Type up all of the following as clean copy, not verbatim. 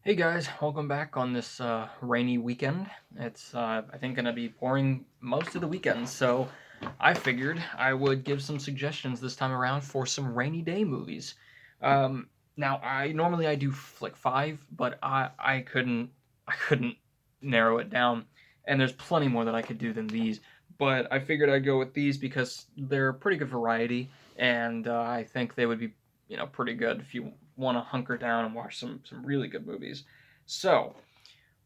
Hey guys, welcome back on this rainy weekend. It's I think gonna be pouring most of the weekend, so I figured I would give some suggestions this time around for some rainy day movies. Now I do like five, but I couldn't narrow it down, and there's plenty more that I could do than these. But I figured I'd go with these because they're a pretty good variety, and I think they would be pretty good if you want to hunker down and watch some really good movies. So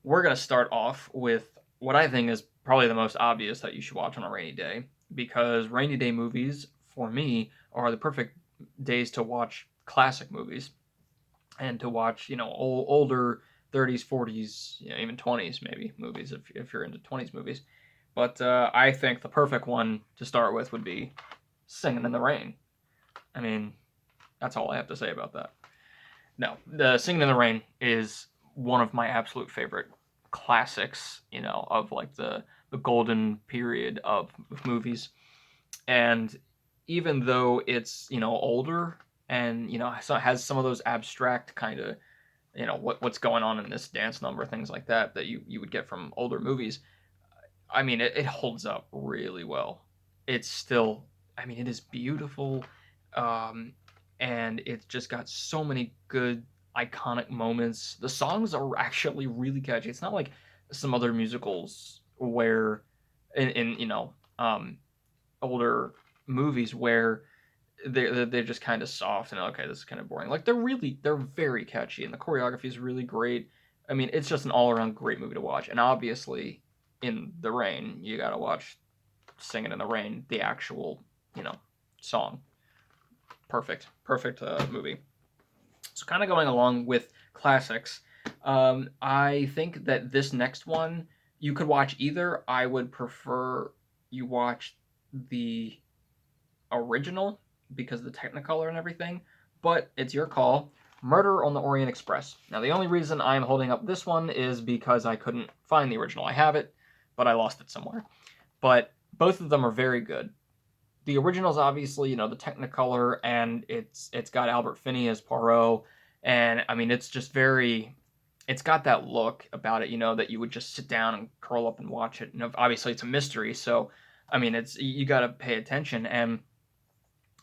we're gonna start off with what I think is probably the most obvious that you should watch on a rainy day, because rainy day movies for me are the perfect days to watch classic movies and to watch older 30s, 40s, even 20s maybe movies if you're into 20s movies. But I think the perfect one to start with would be Singing in the Rain. I mean, that's all I have to say about that. No, the Singing in the Rain is one of my absolute favorite classics, of like the golden period of movies. And even though it's, older and, so it has some of those abstract kind of, what's going on in this dance number, things like that you would get from older movies. I mean, it holds up really well. It's still, I mean, it is beautiful, um, and it's just got so many good iconic moments. The songs are actually really catchy. It's not like some other musicals where, in older movies where they're just kind of soft and okay, this is kind of boring. Like they're very catchy, and the choreography is really great. I mean, it's just an all around great movie to watch. And obviously, in the rain, you gotta watch "Singing in the Rain," the actual song. Perfect movie. So kind of going along with classics, I think that this next one you could watch either. I would prefer you watch the original because of the Technicolor and everything, but it's your call. Murder on the Orient Express. Now, the only reason I'm holding up this one is because I couldn't find the original. I have it, but I lost it somewhere. But both of them are very good. The original is obviously, the Technicolor, and it's got Albert Finney as Poirot, and I mean, it's just very. It's got that look about it, that you would just sit down and curl up and watch it. And obviously, it's a mystery, so I mean, it's you got to pay attention. And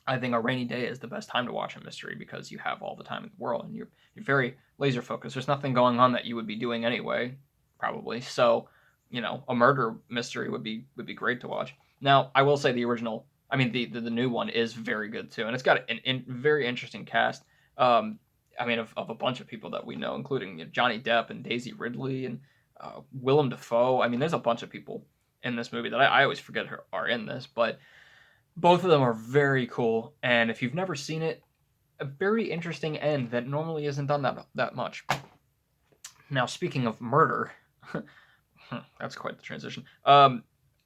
I think a rainy day is the best time to watch a mystery because you have all the time in the world and you're very laser focused. There's nothing going on that you would be doing anyway, probably. So, a murder mystery would be great to watch. Now, I will say the original, I mean the new one is very good too, and it's got a very interesting cast. Um, I mean, of a bunch of people that we know, including Johnny Depp and Daisy Ridley and Willem Dafoe. I mean, there's a bunch of people in this movie that I always forget are in this, but both of them are very cool, and if you've never seen it, a very interesting end that normally isn't done that much. Now, speaking of murder, that's quite the transition.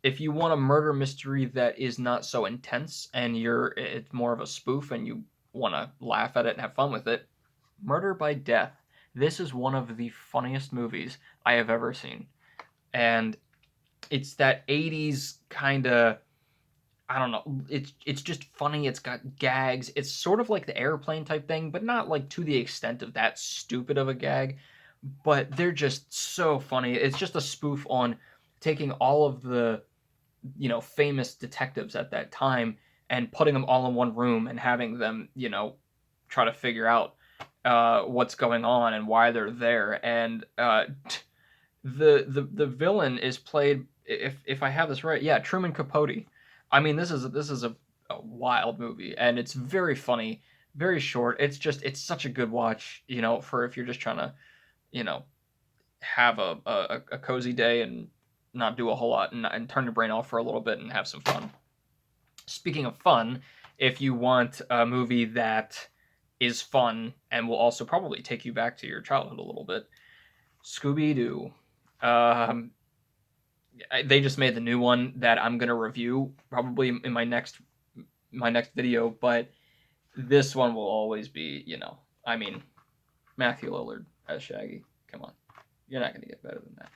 If you want a murder mystery that is not so intense and it's more of a spoof and you want to laugh at it and have fun with it, Murder by Death. This is one of the funniest movies I have ever seen, and it's that '80s kind of, I don't know. It's just funny. It's got gags. It's sort of like the airplane type thing, but not like to the extent of that stupid of a gag. But they're just so funny. It's just a spoof on taking all of the famous detectives at that time and putting them all in one room and having them try to figure out what's going on and why they're there. And the villain is played, if I have this right, yeah, Truman Capote. I mean, this is a wild movie, and it's very funny, very short. It's such a good watch, for if you're just trying to, you know, have a cozy day and not do a whole lot and turn your brain off for a little bit and have some fun. Speaking of fun, if you want a movie that is fun and will also probably take you back to your childhood a little bit, Scooby Doo. Um, they just made the new one that I'm gonna review probably in my next video, but this one will always be, I mean, Matthew Lillard as Shaggy. Come on, you're not gonna get better than that.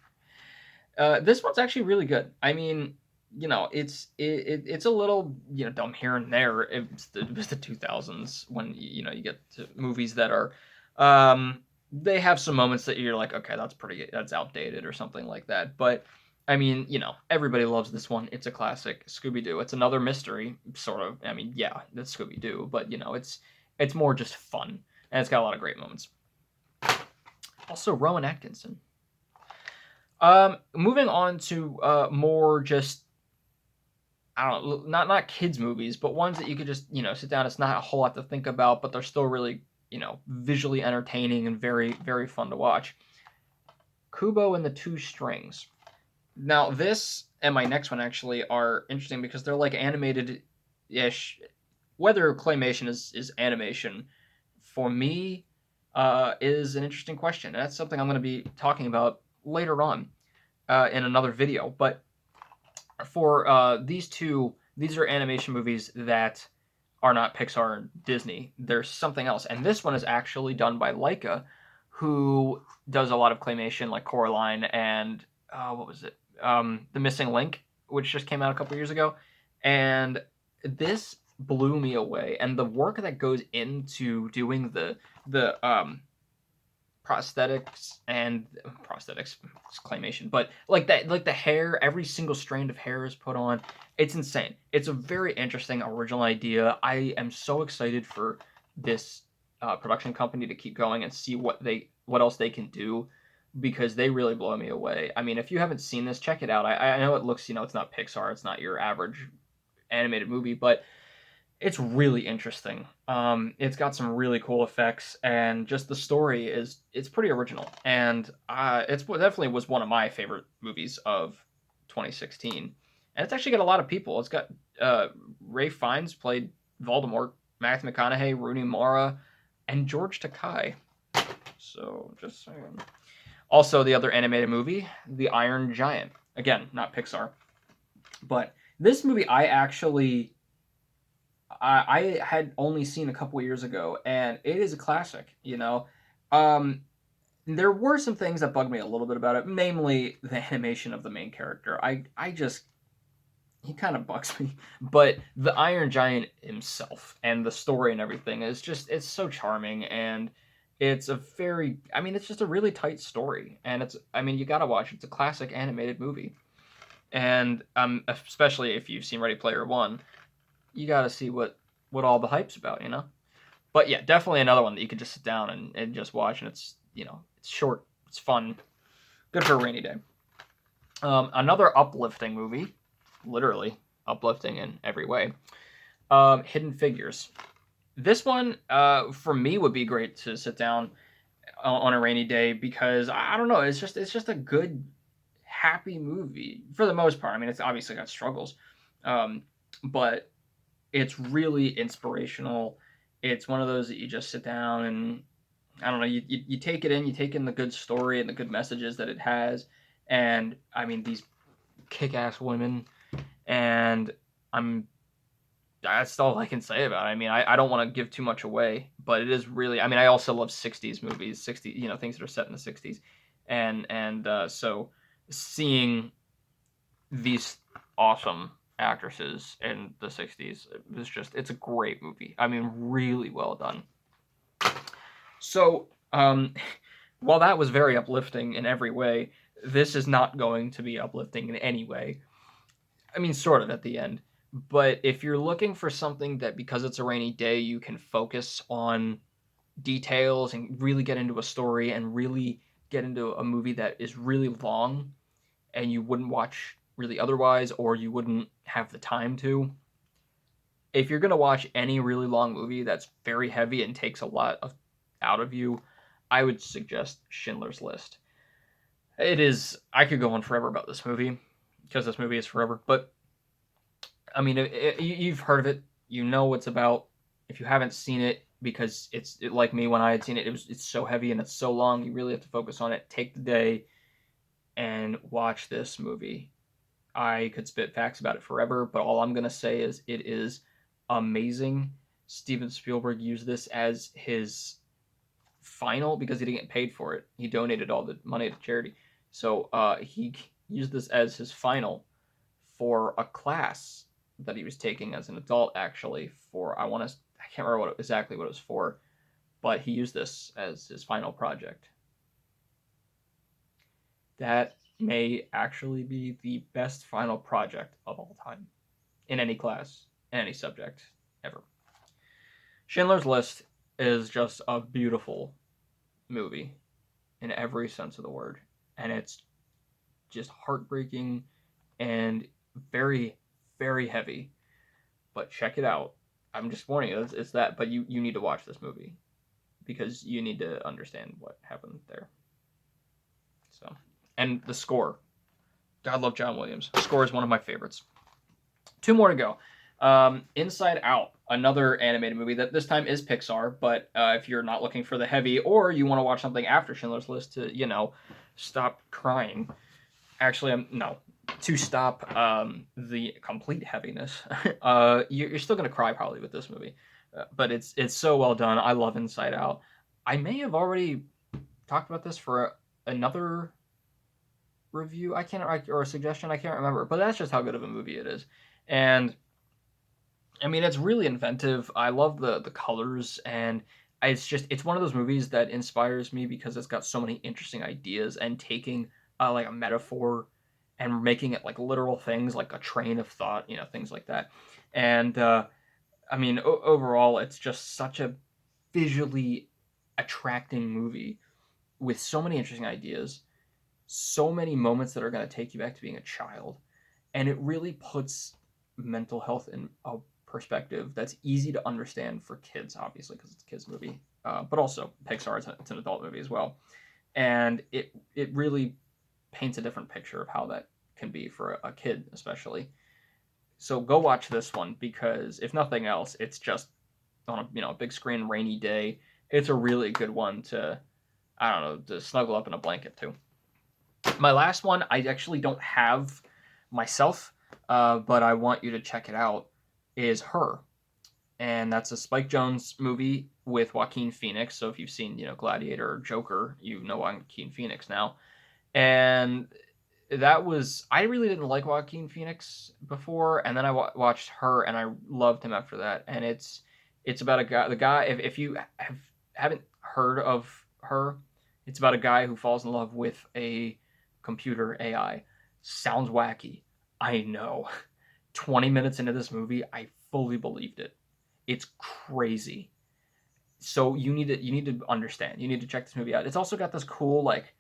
This one's actually really good. I mean, it's a little dumb here and there. It was the 2000s when you get to movies that are, um, they have some moments that you're like, okay, that's outdated or something like that. But I mean, everybody loves this one. It's a classic. Scooby Doo. It's another mystery, sort of. I mean, yeah, it's Scooby Doo, but it's more just fun, and it's got a lot of great moments. Also, Rowan Atkinson. Moving on to more just, I don't know, not kids movies, but ones that you could just sit down. It's not a whole lot to think about, but they're still really visually entertaining and very very fun to watch. Kubo and the Two Strings. Now this and my next one actually are interesting because they're like animated ish. Whether claymation is animation for me is an interesting question. And that's something I'm going to be talking about later on in another video. But for these are animation movies that are not Pixar and Disney. There's something else, and this one is actually done by Leica, who does a lot of claymation like Coraline and what was it? The Missing Link, which just came out a couple years ago, and this blew me away. And the work that goes into doing the prosthetics claymation, but like that, like the hair, every single strand of hair is put on. It's insane. It's a very interesting original idea. I am so excited for this production company to keep going and see what else they can do, because they really blow me away. I mean, if you haven't seen this, check it out. I know it looks, it's not Pixar, it's not your average animated movie, but it's really interesting. It's got some really cool effects, and just the story it's pretty original, and it's definitely was one of my favorite movies of 2016. And it's actually got a lot of people. It's got Ray Fiennes played Voldemort, Matthew McConaughey, Rooney Mara, and George Takei. So just saying. Also, the other animated movie, The Iron Giant. Again, not Pixar, but this movie I had only seen a couple years ago, and it is a classic. Um, there were some things that bugged me a little bit about it, namely the animation of the main character. I just he kind of bugs me, but the Iron Giant himself and the story and everything is it's so charming, and it's just a really tight story, and you gotta watch it. It's a classic animated movie, and especially if you've seen Ready Player One, you got to see what all the hype's about. But yeah, definitely another one that you could just sit down and just watch, and it's short, it's fun, good for a rainy day. Another uplifting movie, literally uplifting in every way. Hidden Figures. This one, for me, would be great to sit down on a rainy day, because I don't know, it's just a good, happy movie for the most part. I mean, it's obviously got struggles, but it's really inspirational. It's one of those that you just sit down and, I don't know, you take it in, you take in the good story and the good messages that it has, and I mean these kick-ass women, and I'm that's all I can say about it. I mean, I don't want to give too much away, but it is really. I mean, I also love '60s movies, things that are set in the '60s, so seeing these awesome actresses in the '60s, it's a great movie. I mean, really well done. So, while that was very uplifting in every way, this is not going to be uplifting in any way. I mean, sort of at the end. But if you're looking for something that, because it's a rainy day, you can focus on details and really get into a story and really get into a movie that is really long and you wouldn't watch really otherwise, or you wouldn't have the time to. If you're going to watch any really long movie that's very heavy and takes a lot out of you, I would suggest Schindler's List. I could go on forever about this movie, because this movie is forever, but I mean, you've heard of it, you know what it's about. If you haven't seen it, because like me, when I had seen it, it's so heavy and it's so long, you really have to focus on it. Take the day and watch this movie. I could spit facts about it forever, but all I'm gonna say is it is amazing. Steven Spielberg used this as his final, because he didn't get paid for it. He donated all the money to charity, so he used this as his final for a class that he was taking as an adult. Actually, I can't remember exactly what it was for, but he used this as his final project. That may actually be the best final project of all time in any class, in any subject, ever. Schindler's List is just a beautiful movie in every sense of the word. And it's just heartbreaking and very, very heavy. But check it out. I'm just warning you, it's that, but you need to watch this movie because you need to understand what happened there. So, and the score. God love John Williams. The score is one of my favorites. Two more to go. Inside Out, another animated movie that this time is Pixar, but if you're not looking for the heavy or you want to watch something after Schindler's List to, stop crying. Actually, no. To stop the complete heaviness. You're still going to cry probably with this movie. But it's so well done. I love Inside Out. I may have already talked about this for another review. I can't, or a suggestion. I can't remember. But that's just how good of a movie it is. And I mean, it's really inventive. I love the colors, and it's one of those movies that inspires me because it's got so many interesting ideas and taking like a metaphor and making it like literal things, like a train of thought, things like that. And I mean, overall, it's just such a visually attracting movie with so many interesting ideas, so many moments that are going to take you back to being a child, and it really puts mental health in a perspective that's easy to understand for kids, obviously, because it's a kids movie, but also Pixar, it's an adult movie as well, and it really paints a different picture of how that can be for a kid, especially. So go watch this one because if nothing else, it's just on a big screen rainy day. It's a really good one to, I don't know, to snuggle up in a blanket too. My last one, I actually don't have myself, but I want you to check it out, is Her. And that's a Spike Jonze movie with Joaquin Phoenix. So if you've seen, Gladiator or Joker, you know Joaquin Phoenix now. And I really didn't like Joaquin Phoenix before, and then I watched Her, and I loved him after that. And it's about the guy. If you haven't heard of Her, it's about a guy who falls in love with a computer AI. Sounds wacky, I know. 20 minutes into this movie, I fully believed it. It's crazy. So you need to understand. You need to check this movie out. It's also got this cool like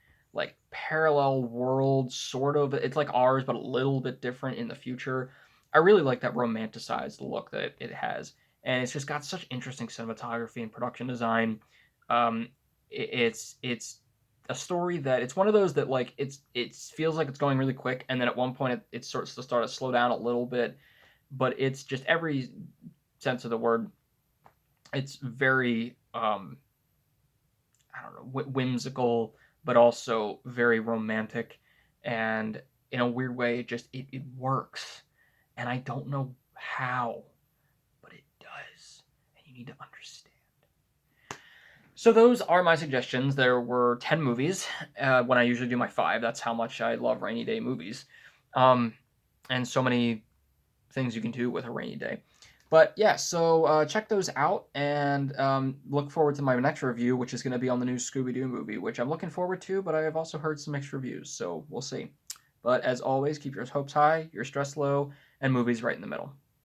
parallel world sort of. It's like ours but a little bit different in the future. I really like that romanticized look that it has, and it's just got such interesting cinematography and production design. It's a story that it's one of those that like it feels like it's going really quick, and then at one point it starts to slow down a little bit, but it's just every sense of the word. It's very I don't know, whimsical, but also very romantic, and in a weird way, it works, and I don't know how, but it does, and you need to understand. So those are my suggestions. There were 10 movies. When I usually do my 5, that's how much I love rainy day movies, um, and so many things you can do with a rainy day. But yeah, so check those out and look forward to my next review, which is going to be on the new Scooby Doo movie, which I'm looking forward to, but I have also heard some mixed reviews, so we'll see. But as always, keep your hopes high, your stress low, and movies right in the middle.